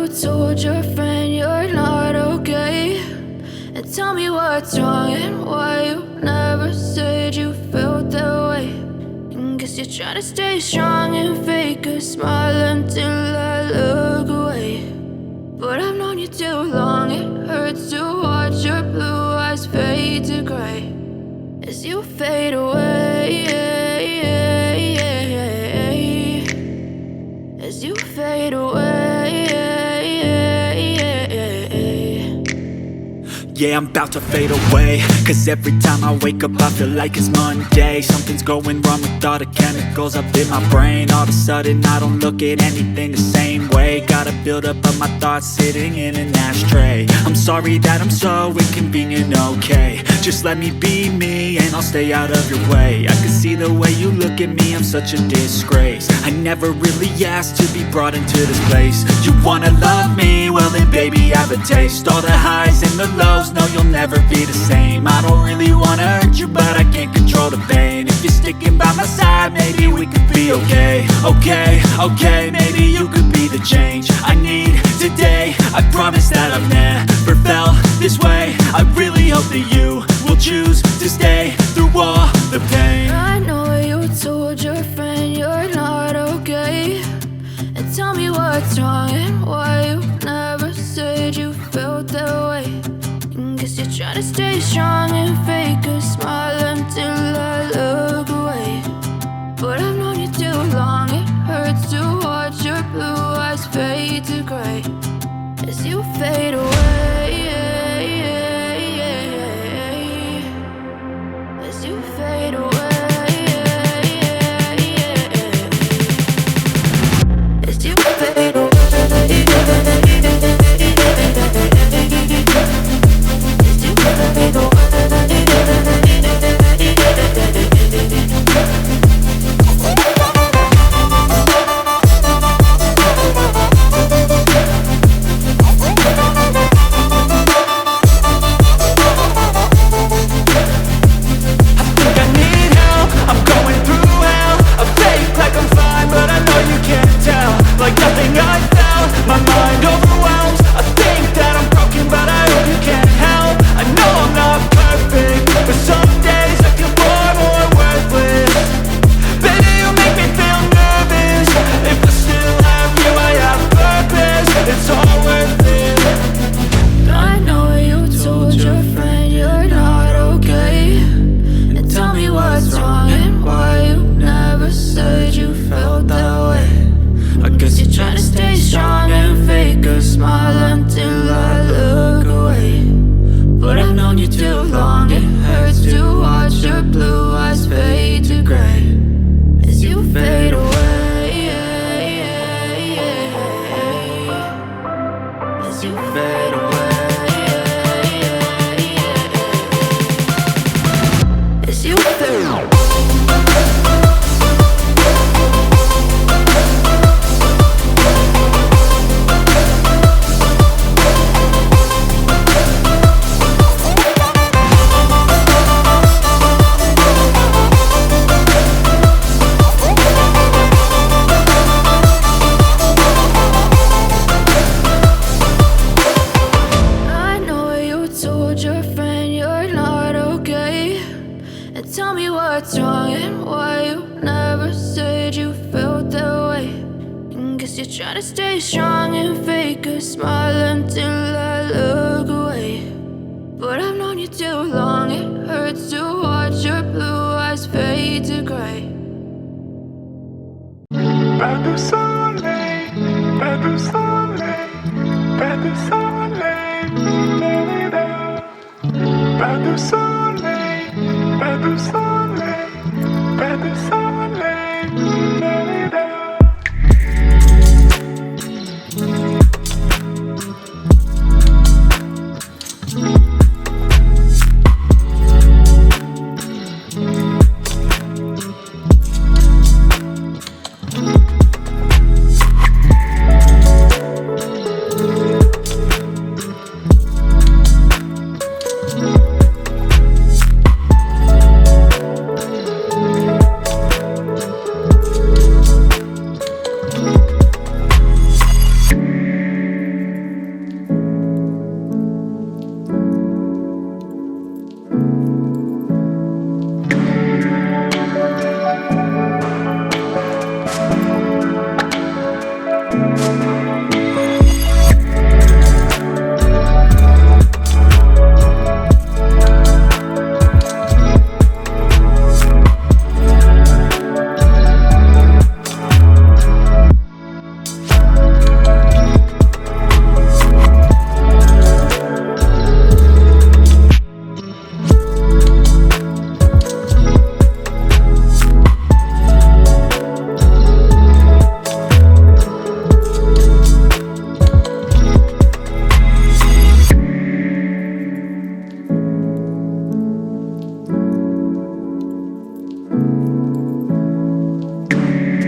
told your friend you're not okay? And tell me what's wrong and why you never said you felt that way. And guess you're trying to stay strong and fake a smile until I look away. But I've known you too long, it hurts to watch your blue eyes fade to gray as you fade away, as you fade away. Yeah, I'm about to fade away, cause every time I wake up I feel like it's Monday. Something's going wrong with all the chemicals up in my brain. All of a sudden I don't look at anything the same way. Got a buildup of my thoughts sitting in an ashtray. I'm sorry that I'm so inconvenient, okay? Just let me be me and I'll stay out of your way. I can see the way you look at me, I'm such a disgrace. I never really asked to be brought into this place. You wanna love me? Well then baby, have a taste. All the highs and the lows, no, you'll never be the same. I don't really wanna hurt you, but I can't control the pain. If you're sticking by my side, maybe we could be okay. Okay, maybe you could be the change I need today. I promise that I've never felt this way. I really hope that you will choose to stay through all the pain. I know you told your friend you're not okay. And tell me what's wrong and why you never said you felt that way. Guess you're trying to stay strong and fake a smile until I look away. But I've known you too long, it hurts to watch your blue eyes fade to gray as you fade away, as you fade away, as you fade away. Tell me what's wrong and why you never said you felt that way. And guess you're trying to stay strong and fake a smile until I look away. But I've known you too long, it hurts to watch your blue eyes fade to gray. Pas de soleil, pas de soleil, pas de soleil, pas de soleil, pas de soleil.